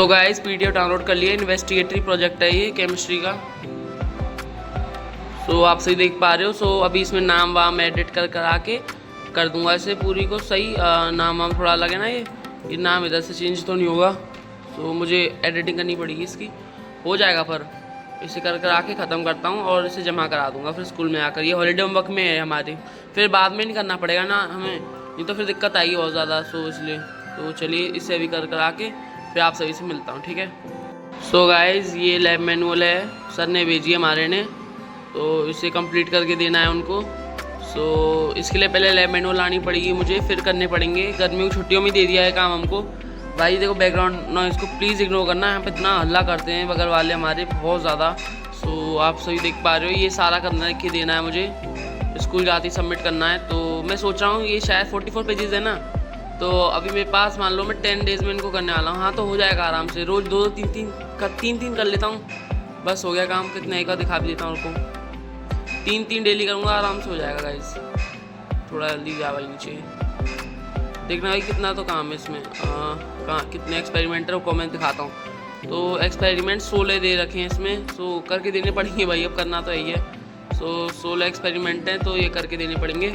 So guys PDF download कर लिया। इन्वेस्टिगेटरी project है ये केमिस्ट्री का। सो आप सही देख पा रहे हो। सो अभी इसमें नाम वाम एडिट करा के कर दूंगा इसे पूरी को सही। नाम वाम थोड़ा अलग है ना, ये नाम इधर से चेंज तो नहीं होगा। सो मुझे एडिटिंग करनी पड़ेगी इसकी, हो जाएगा। पर इसे करा के ख़त्म करता हूँ और इसे जमा करा दूंगा फिर स्कूल में आकर। ये हॉलीडे होमवर्क में है हमारे, फिर बाद में नहीं करना पड़ेगा ना हमें, नहीं तो फिर दिक्कत आएगी बहुत ज़्यादा। सो इसलिए तो चलिए इसे अभी करा के फिर आप सभी से मिलता हूँ, ठीक है। सो गाइज़ ये लैब मैनुअल है, सर ने भेजी है हमारे ने, तो इसे कंप्लीट करके देना है उनको। सो इसके लिए पहले लैब मैनुअल लानी पड़ेगी मुझे, फिर करने पड़ेंगे। गर्मियों की छुट्टियों में दे दिया है काम हमको। भाई देखो बैकग्राउंड नॉइज़ को प्लीज़ इग्नोर करना, यहाँ पे इतना हल्ला करते हैं बगल वाले हमारे बहुत ज़्यादा। सो आप सभी देख पा रहे हो, ये सारा करना के देना है मुझे, स्कूल जाते ही सबमिट करना है। तो मैं सोच रहा हूँ ये शायद 44 पेजेस है ना, तो अभी मेरे पास मान लो मैं 10 डेज़ में इनको करने वाला हूँ। हाँ तो हो जाएगा आराम से, रोज़ दो तीन कर लेता हूँ, बस हो गया काम। कितना एक का दिखा भी देता हूँ उनको, 3 डेली करूँगा, आराम से हो जाएगा गाइस। थोड़ा जल्दी जा भाई नीचे, देखना भाई कितना तो काम है इसमें। कहाँ कितने एक्सपेरिमेंट है वो मैं दिखाता हूँ। तो एक्सपेरिमेंट 16 दे रखे हैं इसमें, सो करके देने पड़ेंगे भाई, अब करना तो यही है। सो 16 एक्सपेरिमेंट हैं तो ये करके देने पड़ेंगे।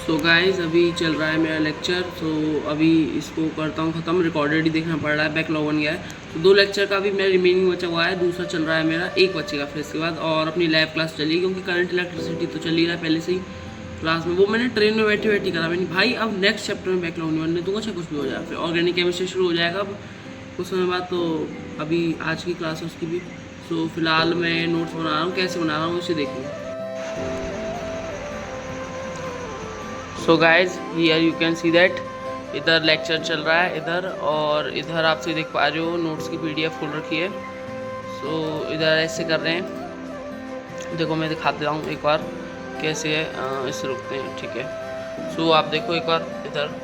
सो गाइज़ अभी चल रहा है मेरा लेक्चर। सो अभी इसको करता हूँ ख़त्म, रिकॉर्डेड ही देखना पड़ रहा है, बैकलॉग बन गया है। तो 2 लेक्चर का भी मेरा रिमेनिंग बचा हुआ है, दूसरा चल रहा है मेरा, 1 बचेगा फिर इसके बाद। और अपनी लैब क्लास चली, क्योंकि करंट इलेक्ट्रिसिटी तो चल ही रहा है पहले से ही क्लास में। वो मैंने ट्रेन में बैठी करा मैंने भाई। अब नेक्स्ट चैप्टर में बैकलॉग नहीं बनने दूँगा, चाहे कुछ भी हो जाए। फिर ऑर्गेनिक केमिस्ट्री शुरू हो जाएगा अब कुछ समय बाद। तो अभी आज की क्लास है उसकी भी। सो फिलहाल मैं नोट्स बना रहा हूँ, कैसे बना रहा हूँ उसे देखूँ। So guys here you can see that इधर लेक्चर चल रहा है इधर, और इधर आप से देख पा रहे हो नोट्स की PDF खोल रखी है। सो इधर ऐसे कर रहे हैं, देखो मैं दिखा देता हूँ एक बार कैसे है। इससे रुकते हैं, ठीक है। सो आप देखो एक बार इधर,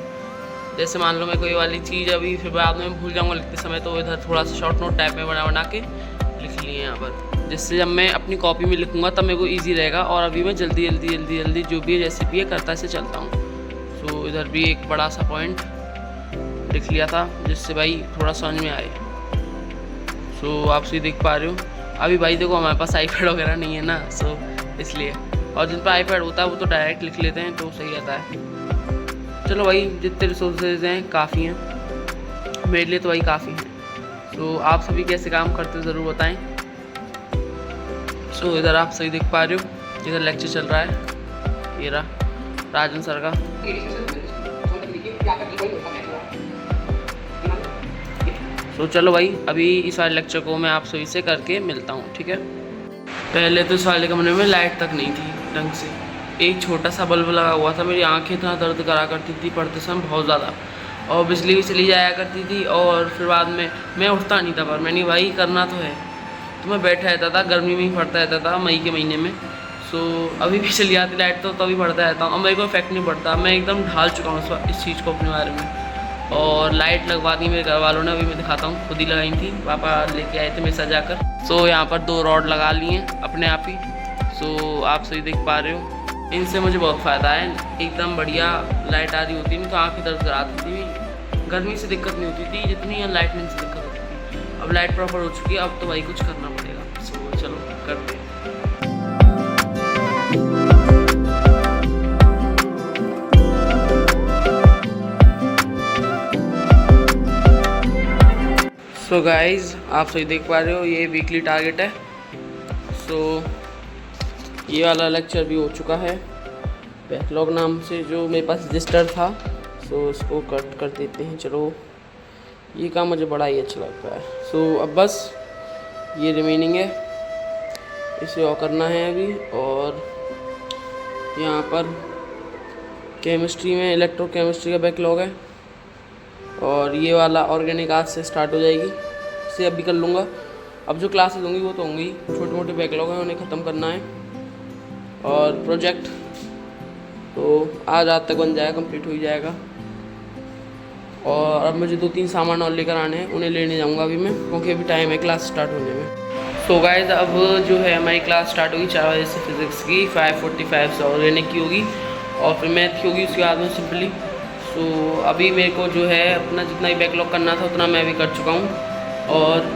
जैसे मान लो मैं कोई वाली चीज़ अभी फिर बाद में भूल जाऊँगा लिखते समय, तो इधर थोड़ा सा शॉर्ट नोट टाइप में बना के लिख लिए यहाँ पर, जिससे जब मैं अपनी कॉपी में लिखूँगा तब मेरे को ईजी रहेगा। और अभी मैं जल्दी जो भी रेसिपी है करता से चलता हूँ। सो इधर भी एक बड़ा सा पॉइंट लिख लिया था, जिससे भाई थोड़ा समझ में आए। सो आप सही देख पा रहे हो। अभी भाई देखो हमारे पास iPad वगैरह नहीं है ना, सो इसलिए। और जिन पर iPad होता है वो तो डायरेक्ट लिख लेते हैं, तो सही रहता है। चलो भाई जितने रिसोर्सेज हैं काफ़ी हैं मेरे लिए, तो भाई काफ़ी हैं। तो आप सभी कैसे काम करते हो ज़रूर बताएं। सो इधर आप सही देख पा रहे हो, इधर लेक्चर चल रहा है, ये रहा राजन सर का। सो चलो भाई अभी इस वाले लेक्चर को मैं आप सभी से करके मिलता हूँ, ठीक है। पहले तो इस वाले कमरे में लाइट तक नहीं थी ढंग से, एक छोटा सा बल्ब लगा हुआ था। मेरी आंखें इतना दर्द करा करती थी पढ़ते समय बहुत ज़्यादा, और बिजली भी चली जाया करती थी। और फिर बाद में मैं उठता नहीं था, पर मैंने भाई करना तो है, तो मैं बैठा रहता था, गर्मी में ही पढ़ता रहता था मई के महीने में। सो अभी भी चली आती लाइट तो तभी पढ़ता रहता हूँ, और मेरे को इफेक्ट नहीं पड़ता। मैं एकदम ढाल चुका हूँ इस चीज़ को अपने बारे में। और लाइट लगवा दी मेरे घर वालों ने, अभी मैं दिखाता हूँ, खुद ही लगाई थी, पापा लेके आए थे मेरे साथ जाकर। सो यहाँ पर 2 रॉड लगा लिए अपने आप ही। सो आप सही देख पा रहे हो, इनसे मुझे बहुत फ़ायदा है, एकदम बढ़िया लाइट आ रही होती नहीं तो आँखें दर्द कराती थी। गर्मी से दिक्कत नहीं होती थी जितनी यहाँ लाइटनिंग से दिक्कत होती थी। अब लाइट प्रॉपर हो चुकी है, अब तो भाई कुछ करना पड़ेगा। सो चलो करते हैं। सो गाइज़ आप सही देख पा रहे हो, ये वीकली टारगेट है। सो ये वाला लेक्चर भी हो चुका है, बैकलॉग नाम से जो मेरे पास रजिस्टर था। सो इसको कट कर देते हैं। चलो ये काम मुझे बड़ा ही अच्छा लगता है। सो अब बस ये रिमेनिंग है, इसे और करना है अभी। और यहाँ पर केमिस्ट्री में इलेक्ट्रोकेमिस्ट्री का बैकलॉग है, और ये वाला ऑर्गेनिक आज से स्टार्ट हो जाएगी, इसे अभी कर लूँगा। अब जो क्लासेस होंगी वो तो होंगी, छोटे मोटे बैकलॉग हैं उन्हें ख़त्म करना है। और प्रोजेक्ट तो आज रात तक बन जाएगा, कंप्लीट हो ही जाएगा। और अब मुझे 2-3 सामान और लेकर आने हैं, उन्हें लेने जाऊँगा अभी मैं, क्योंकि अभी टाइम है क्लास स्टार्ट होने में। सो गाइस अब जो है हमारी क्लास स्टार्ट होगी 4 बजे से फिज़िक्स की, 5:45 से ऑर्गेनिक की होगी और फिर मैथ की होगी उसके बाद में सिंपली। सो अभी मेरे को जो है अपना जितना ही बैकलॉग करना था उतना मैं भी कर चुका हूँ और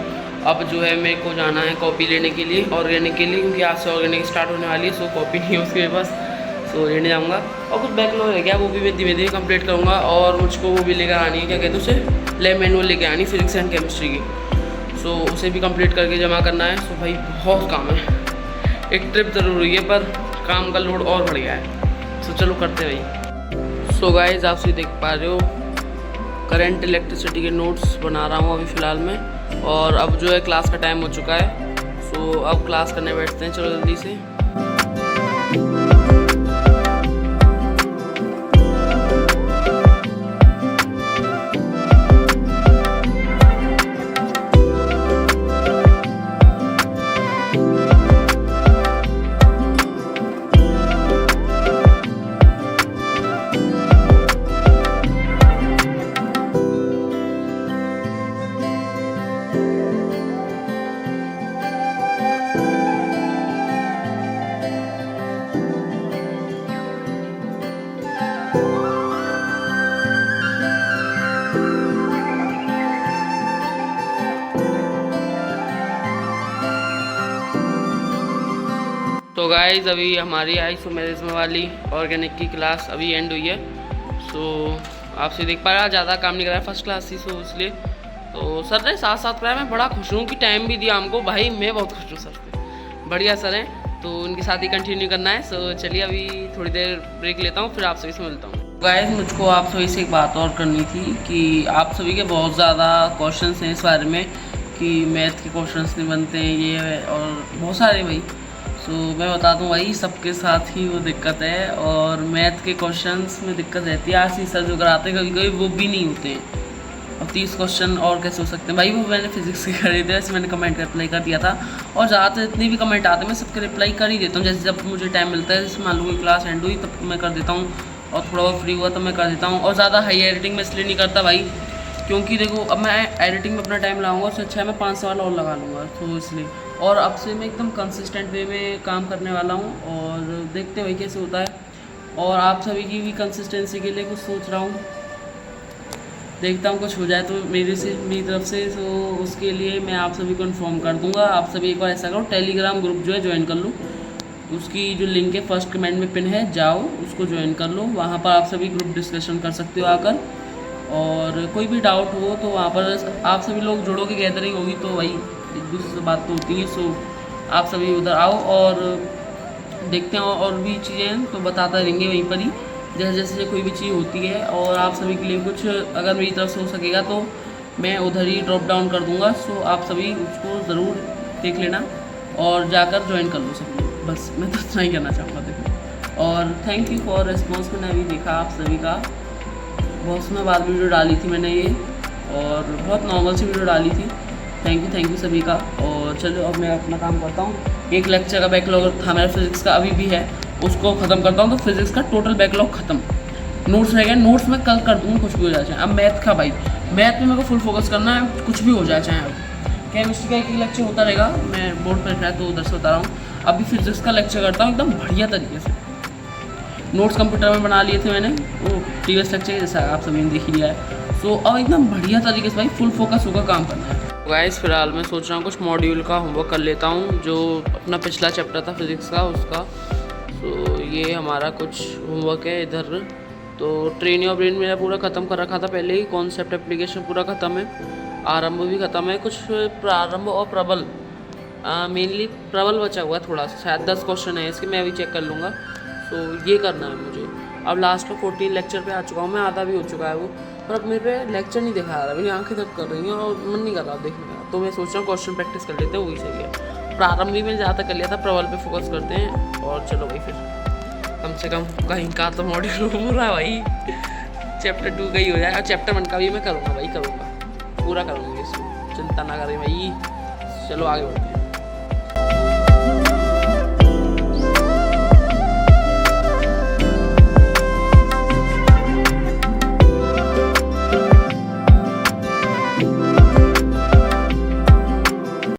अब जो है मेरे को जाना है कॉपी लेने के लिए ऑर्गेनिक के लिए, क्योंकि आज से ऑर्गेनिक स्टार्ट होने वाली है। सो कॉपी नहीं है उसके मेरे पास, सो लेने जाऊँगा और कुछ बैकलॉग रह गया वो भी मैं धीमे धीमे कंप्लीट करूँगा। और मुझको वो भी लेकर आनी है, क्या कहते हैं उसे, लैब मैनुअल लेके आनी फिजिक्स एंड केमिस्ट्री की। सो उसे भी कंप्लीट करके जमा करना है। सो भाई बहुत काम है, एक ट्रिप ज़रूर हुई है पर काम का लोड और बढ़ गया है। सो चलो करते हैं भाई। सो गाइस आप से देख पा रहे हो करंट इलेक्ट्रिसिटी के नोट्स बना रहा हूँ अभी फ़िलहाल में, और अब जो है क्लास का टाइम हो चुका है। सो अब क्लास करने बैठते हैं, चलो जल्दी से। तो गाइस अभी हमारी आइसोमेरिज्म वाली ऑर्गेनिक की क्लास अभी एंड हुई है। सो आपसे देख पा रहा ज़्यादा काम नहीं कराया, फर्स्ट क्लास थी सो इसलिए। तो सर ने साथ साथ कराया, मैं बड़ा खुश हूँ कि टाइम भी दिया हमको, भाई मैं बहुत खुश हूँ सर से, बढ़िया सर हैं। तो उनके साथ ही कंटिन्यू करना है। सो चलिए अभी थोड़ी देर ब्रेक लेता हूँ, फिर आप सभी से मिलता हूँ। गाइस मुझको आप सभी से एक बात और करनी थी कि आप सभी के बहुत ज़्यादा क्वेश्चन हैं इस बारे में कि मैथ के क्वेश्चन नहीं बनते हैं ये है और बहुत सारे भाई। तो मैं बता दूं भाई सबके साथ ही वो दिक्कत है, और मैथ के क्वेश्चंस में दिक्कत रहती है। आज सर जो कराते हैं कभी कभी वो भी नहीं होते हैं, और 30 क्वेश्चन और कैसे हो सकते हैं भाई। वो मैंने फिजिक्स के करे थे, वैसे मैंने कमेंट रिप्लाई कर दिया था, और ज़्यादातर जितने भी कमेंट आते हैं मैं सबके रिप्लाई कर ही देता हूँ। जैसे जब मुझे टाइम मिलता है, जैसे मान लो कोई क्लास एंड हुई तब मैं कर देता हूँ, और थोड़ा बहुत फ्री हुआ तो मैं कर देता हूँ। और ज़्यादा हाई एडिटिंग में इसलिए नहीं करता भाई, क्योंकि देखो अब मैं एडिटिंग में अपना टाइम लगाऊंगा, उससे अच्छा है मैं 5 साल और लगा लूँगा, तो इसलिए। और अब से मैं एकदम कंसिस्टेंट वे में काम करने वाला हूँ, और देखते हैं भाई कैसे होता है। और आप सभी की भी कंसिस्टेंसी के लिए कुछ सोच रहा हूँ, देखता हूँ कुछ हो जाए तो मेरी तरफ से। तो उसके लिए मैं आप सभी को इन्फॉर्म कर दूँगा। आप सभी एक बार ऐसा करो, टेलीग्राम ग्रुप जो है ज्वाइन कर लो, उसकी जो लिंक है फर्स्ट कमेंट में पिन है, जाओ उसको ज्वाइन कर लो। वहाँ पर आप सभी ग्रुप डिस्कशन कर सकते हो आकर, और कोई भी डाउट हो तो वहाँ पर आप सभी लोग जुड़ोगे, गैदरिंग होगी तो भाई एक दूसरे से बात तो होती है। सो आप सभी उधर आओ और देखते हैं, और भी चीज़ें हैं तो बताता रहेंगे वहीं पर ही, जैसे जैसे कोई भी चीज़ होती है। और आप सभी के लिए कुछ अगर मेरी तरफ से हो सकेगा तो मैं उधर ही ड्रॉप डाउन कर दूँगा। सो आप सभी उसको ज़रूर देख लेना और जाकर ज्वाइन कर लो सब लोग, बस मैं तो इतना ही कहना चाहूँगा। देखो, और थैंक यू फॉर रिस्पॉन्स। मैंने अभी देखा आप सभी का, बहुत समय बाद वीडियो डाली थी मैंने ये, और बहुत नॉर्मल सी वीडियो डाली थी। थैंक यू सभी का। और चलो अब मैं अपना काम करता हूँ। एक लेक्चर का बैकलॉग था मेरा फिजिक्स का, अभी भी है, उसको ख़त्म करता हूँ तो फिजिक्स का टोटल बैकलॉग ख़त्म। नोट्स रह गए, नोट्स मैं कल कर दूँगा, कुछ भी हो जाए चाहे। अब मैथ का भाई, मैथ में मेरे को फुल फोकस करना है, कुछ भी हो जाए चाहे। अब केमिस्ट्री का एक लेक्चर होता रहेगा, मैं बोर्ड पर है तो उधर से बता रहा हूँ। अभी फिजिक्स का लेक्चर करता हूँ एकदम बढ़िया तरीके से। नोट्स कंप्यूटर में बना लिए थे मैंने, वो प्रीवियस लेक्चर के जैसा आप सभी ने देख लिया है। सो अब एकदम बढ़िया तरीके से भाई फुल फोकस होकर काम करना है। गाइस फिलहाल मैं सोच रहा हूँ कुछ मॉड्यूल का होमवर्क कर लेता हूँ, जो अपना पिछला चैप्टर था फिज़िक्स का उसका। तो ये हमारा कुछ होमवर्क है इधर। तो ट्रेन योर ब्रेन मेरा पूरा ख़त्म कर रखा था पहले ही, कॉन्सेप्ट एप्लीकेशन पूरा ख़त्म है, आरंभ भी ख़त्म है, कुछ प्रारंभ और प्रबल, मेनली प्रबल बचा हुआ है थोड़ा सा, शायद 10 क्वेश्चन है इसके, मैं अभी चेक कर लूँगा। तो ये करना है मुझे। अब लास्ट में 14 लेक्चर पे आ चुका हूँ मैं, आधा भी हो चुका है वो, पर अब मेरे पे लेक्चर नहीं दिखा रहा, मेरी आंखें दर्द कर रही हैं और मन नहीं कर रहा देखने का। तो मैं सोच रहा हूँ क्वेश्चन प्रैक्टिस कर लेते हैं, वही सही है। प्रारंभ भी मैंने ज़्यादा कर लिया था, प्रबल पे फोकस करते हैं। और चलो भाई फिर कम से कम कहीं का तो मॉड्यूल हो रहा है भाई, चैप्टर 2 का ही हो जाए, और चैप्टर 1 का भी मैं करूँगा भाई, करूँगा पूरा करूँगा इसको, चिंता ना करें भाई। चलो आगे बढ़ते हैं।